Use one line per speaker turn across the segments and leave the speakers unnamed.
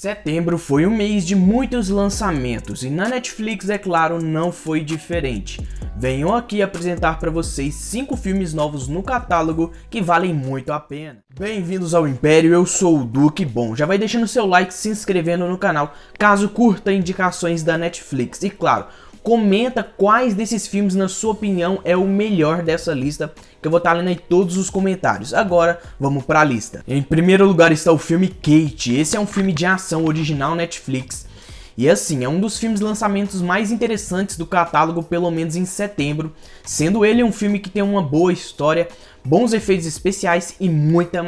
Setembro foi um mês de muitos lançamentos e na Netflix, é claro, não foi diferente. Venho aqui apresentar para vocês 5 filmes novos no catálogo que valem muito a pena. Bem-vindos ao Império, eu sou o Duque. Bom, já vai deixando seu like, se inscrevendo no canal caso curta indicações da Netflix. E claro, comenta quais desses filmes, na sua opinião, é o melhor dessa lista, que eu vou estar lendo aí todos os comentários. Agora, vamos para a lista. Em primeiro lugar está o filme Kate. Esse é um filme de ação original Netflix. E assim, é um dos filmes lançamentos mais interessantes do catálogo, pelo menos em setembro. Sendo ele um filme que tem uma boa história, bons efeitos especiais e muita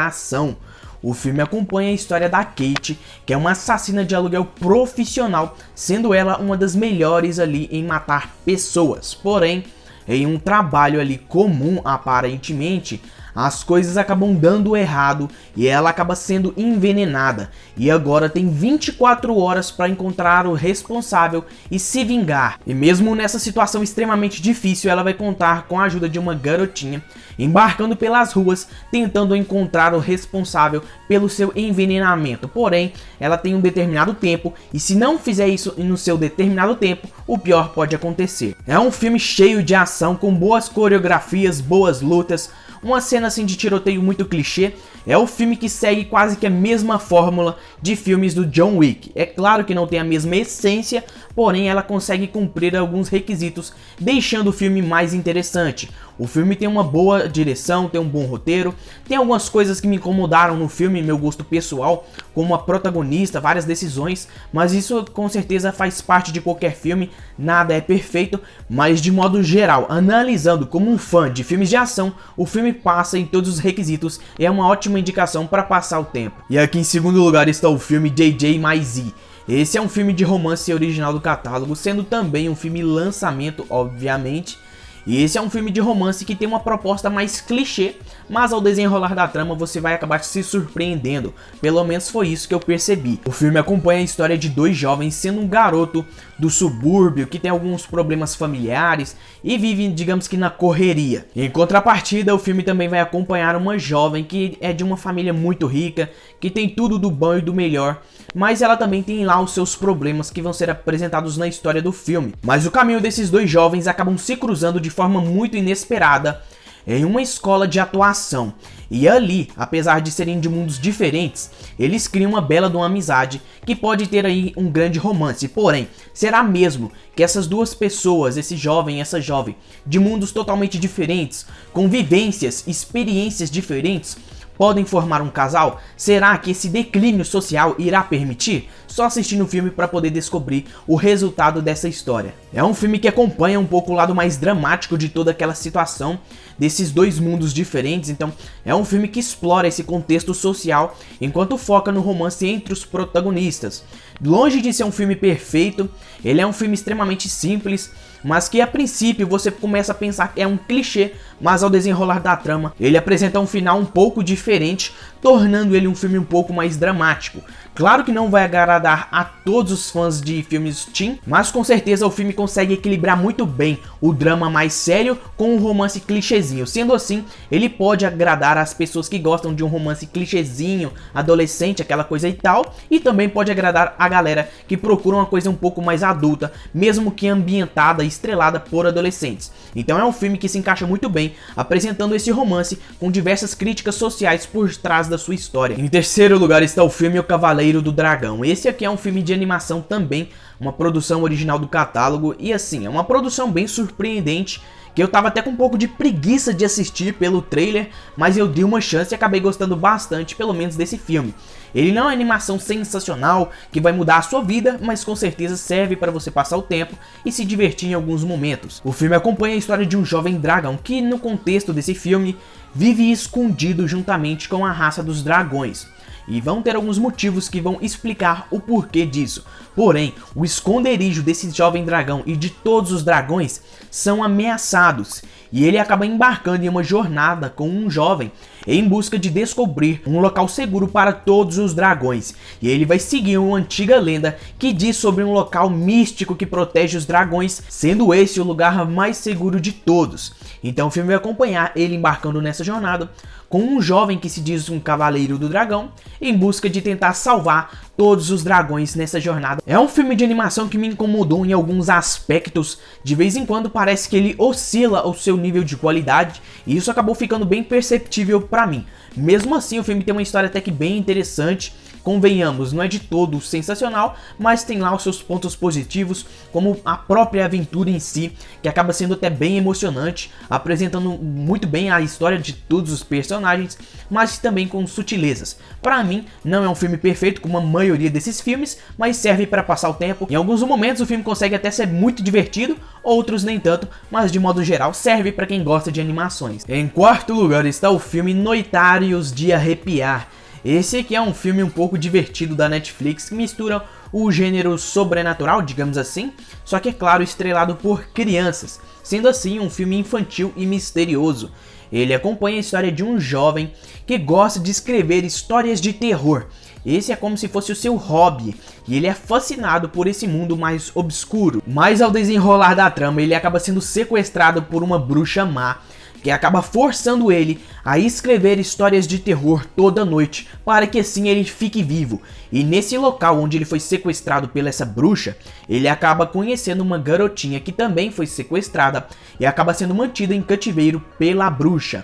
ação. O filme acompanha a história da Kate, que é uma assassina de aluguel profissional, sendo ela uma das melhores ali em matar pessoas. Porém, em um trabalho ali comum, aparentemente, as coisas acabam dando errado e ela acaba sendo envenenada. E agora tem 24 horas para encontrar o responsável e se vingar. E mesmo nessa situação extremamente difícil, ela vai contar com a ajuda de uma garotinha, embarcando pelas ruas, tentando encontrar o responsável pelo seu envenenamento. Porém, ela tem um determinado tempo e se não fizer isso no seu determinado tempo, o pior pode acontecer. É um filme cheio de ação, com boas coreografias, boas lutas, uma cena assim de tiroteio muito clichê. É o filme que segue quase que a mesma fórmula de filmes do John Wick. É claro que não tem a mesma essência, porém ela consegue cumprir alguns requisitos, deixando o filme mais interessante. O filme tem uma boa direção, tem um bom roteiro, tem algumas coisas que me incomodaram no filme, meu gosto pessoal, como a protagonista, várias decisões, mas isso com certeza faz parte de qualquer filme, nada é perfeito, mas de modo geral, analisando como um fã de filmes de ação, o filme passa em todos os requisitos e é uma ótima indicação para passar o tempo. E aqui em segundo lugar está o filme JJ Mais E. Esse é um filme de romance original do catálogo, sendo também um filme lançamento, obviamente. E esse é um filme de romance que tem uma proposta mais clichê, mas ao desenrolar da trama você vai acabar se surpreendendo. Pelo menos foi isso que eu percebi. O filme acompanha a história de dois jovens, sendo um garoto do subúrbio que tem alguns problemas familiares e vive, digamos que, na correria. Em contrapartida, o filme também vai acompanhar uma jovem que é de uma família muito rica, que tem tudo do bom e do melhor, mas ela também tem lá os seus problemas que vão ser apresentados na história do filme. Mas o caminho desses dois jovens acabam se cruzando de forma muito inesperada em uma escola de atuação. E ali, apesar de serem de mundos diferentes, eles criam uma bela de uma amizade que pode ter aí um grande romance. Porém, será mesmo que essas duas pessoas, esse jovem e essa jovem, de mundos totalmente diferentes, com vivências, experiências diferentes, podem formar um casal? Será que esse declínio social irá permitir? Só assistindo o filme para poder descobrir o resultado dessa história. É um filme que acompanha um pouco o lado mais dramático de toda aquela situação, desses dois mundos diferentes. Então é um filme que explora esse contexto social, enquanto foca no romance entre os protagonistas. Longe de ser um filme perfeito, ele é um filme extremamente simples, mas que a princípio você começa a pensar que é um clichê, mas ao desenrolar da trama, ele apresenta um final um pouco diferente, tornando ele um filme um pouco mais dramático. Claro que não vai agradar a todos os fãs de filmes teen, mas com certeza o filme consegue equilibrar muito bem o drama mais sério com o romance clichêzinho. Sendo assim, ele pode agradar as pessoas que gostam de um romance clichêzinho, adolescente, aquela coisa e tal, e também pode agradar a galera que procura uma coisa um pouco mais adulta, mesmo que ambientada e estrelada por adolescentes. Então é um filme que se encaixa muito bem, apresentando esse romance com diversas críticas sociais por trás da sua história. Em terceiro lugar está o filme O Cavaleiro do Dragão. Esse aqui é um filme de animação também, uma produção original do catálogo, e assim, é uma produção bem surpreendente, que eu tava até com um pouco de preguiça de assistir pelo trailer, mas eu dei uma chance e acabei gostando bastante, pelo menos desse filme. Ele não é uma animação sensacional que vai mudar a sua vida, mas com certeza serve para você passar o tempo e se divertir em alguns momentos. O filme acompanha a história de um jovem dragão que, no contexto desse filme, vive escondido juntamente com a raça dos dragões. E vão ter alguns motivos que vão explicar o porquê disso. Porém, o esconderijo desse jovem dragão e de todos os dragões são ameaçados, e ele acaba embarcando em uma jornada com um jovem em busca de descobrir um local seguro para todos os dragões. E ele vai seguir uma antiga lenda que diz sobre um local místico que protege os dragões, sendo esse o lugar mais seguro de todos. Então o filme vai acompanhar ele embarcando nessa jornada com um jovem que se diz um cavaleiro do dragão, em busca de tentar salvar todos os dragões nessa jornada. É um filme de animação que me incomodou em alguns aspectos. De vez em quando parece que ele oscila o seu nível de qualidade, e isso acabou ficando bem perceptível pra mim. Mesmo assim, o filme tem uma história até que bem interessante. Convenhamos, não é de todo sensacional, mas tem lá os seus pontos positivos, como a própria aventura em si, que acaba sendo até bem emocionante, apresentando muito bem a história de todos os personagens, mas também com sutilezas. Para mim, não é um filme perfeito como a maioria desses filmes, mas serve para passar o tempo. Em alguns momentos o filme consegue até ser muito divertido, outros nem tanto, mas de modo geral serve para quem gosta de animações. Em quarto lugar está o filme Noitários de Arrepiar. Esse aqui é um filme um pouco divertido da Netflix que mistura o gênero sobrenatural, digamos assim, só que é claro, estrelado por crianças, sendo assim um filme infantil e misterioso. Ele acompanha a história de um jovem que gosta de escrever histórias de terror. Esse é como se fosse o seu hobby, e ele é fascinado por esse mundo mais obscuro. Mas ao desenrolar da trama, ele acaba sendo sequestrado por uma bruxa má, que acaba forçando ele a escrever histórias de terror toda noite, para que assim ele fique vivo. E nesse local onde ele foi sequestrado pela essa bruxa, ele acaba conhecendo uma garotinha que também foi sequestrada e acaba sendo mantida em cativeiro pela bruxa.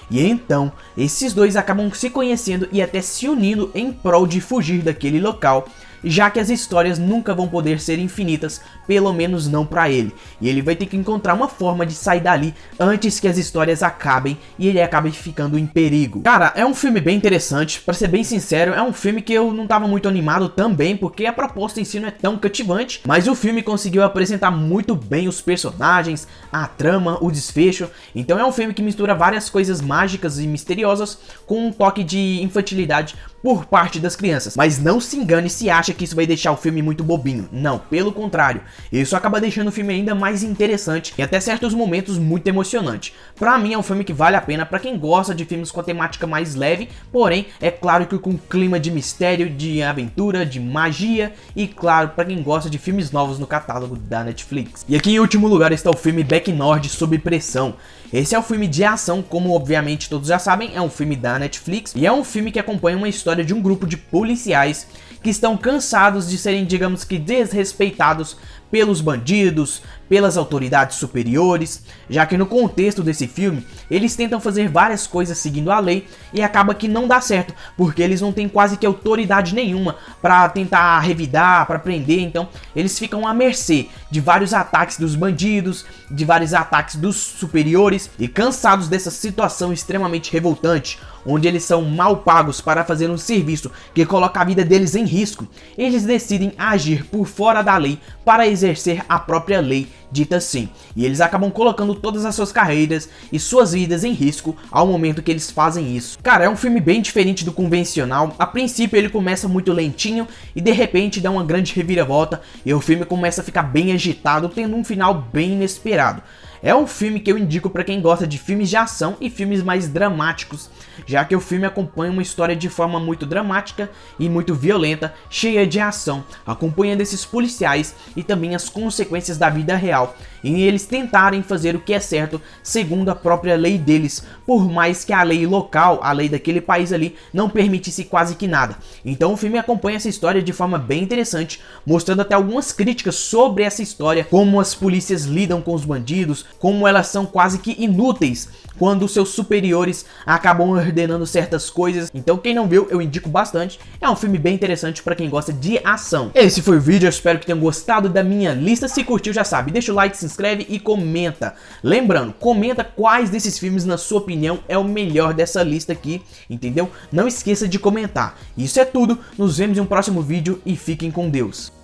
E então, esses dois acabam se conhecendo e até se unindo em prol de fugir daquele local, já que as histórias nunca vão poder ser infinitas, pelo menos não pra ele. E ele vai ter que encontrar uma forma de sair dali antes que as histórias acabem e ele acabe ficando em perigo. Cara, é um filme bem interessante, pra ser bem sincero, é um filme que eu não tava muito animado também, porque a proposta em si não é tão cativante, mas o filme conseguiu apresentar muito bem os personagens, a trama, o desfecho. Então é um filme que mistura várias coisas mágicas e misteriosas com um toque de infantilidade por parte das crianças. Mas não se engane se acha que isso vai deixar o filme muito bobinho. Não, pelo contrário. Isso acaba deixando o filme ainda mais interessante e até certos momentos muito emocionante. Pra mim é um filme que vale a pena pra quem gosta de filmes com a temática mais leve, porém é claro que com clima de mistério, de aventura, de magia e claro, pra quem gosta de filmes novos no catálogo da Netflix. E aqui em último lugar está o filme Back North Sob Pressão. Esse é um filme de ação, como obviamente todos já sabem, é um filme da Netflix e é um filme que acompanha uma história de um grupo de policiais que estão cansados de serem, digamos que, desrespeitados pelos bandidos, pelas autoridades superiores, já que no contexto desse filme, eles tentam fazer várias coisas seguindo a lei e acaba que não dá certo, porque eles não têm quase que autoridade nenhuma para tentar revidar, para prender, então eles ficam à mercê de vários ataques dos bandidos, de vários ataques dos superiores e cansados dessa situação extremamente revoltante, onde eles são mal pagos para fazer um serviço que coloca a vida deles em risco, eles decidem agir por fora da lei para exercer a própria lei dita assim, e eles acabam colocando todas as suas carreiras e suas vidas em risco ao momento que eles fazem isso. Cara, é um filme bem diferente do convencional. A princípio ele começa muito lentinho e de repente dá uma grande reviravolta e o filme começa a ficar bem agitado, tendo um final bem inesperado. É um filme que eu indico para quem gosta de filmes de ação e filmes mais dramáticos, já que o filme acompanha uma história de forma muito dramática e muito violenta, cheia de ação, acompanhando esses policiais e também as consequências da vida real, em eles tentarem fazer o que é certo segundo a própria lei deles, por mais que a lei local, a lei daquele país ali, não permitisse quase que nada. Então o filme acompanha essa história de forma bem interessante, mostrando até algumas críticas sobre essa história, como as polícias lidam com os bandidos, como elas são quase que inúteis quando seus superiores acabam ordenando certas coisas. Então quem não viu, eu indico bastante. É um filme bem interessante para quem gosta de ação. Esse foi o vídeo, eu espero que tenham gostado da minha lista. Se curtiu, já sabe, deixa o like, se inscreve e comenta. Lembrando, comenta quais desses filmes, na sua opinião, é o melhor dessa lista aqui, entendeu? Não esqueça de comentar. Isso é tudo, nos vemos em um próximo vídeo e fiquem com Deus.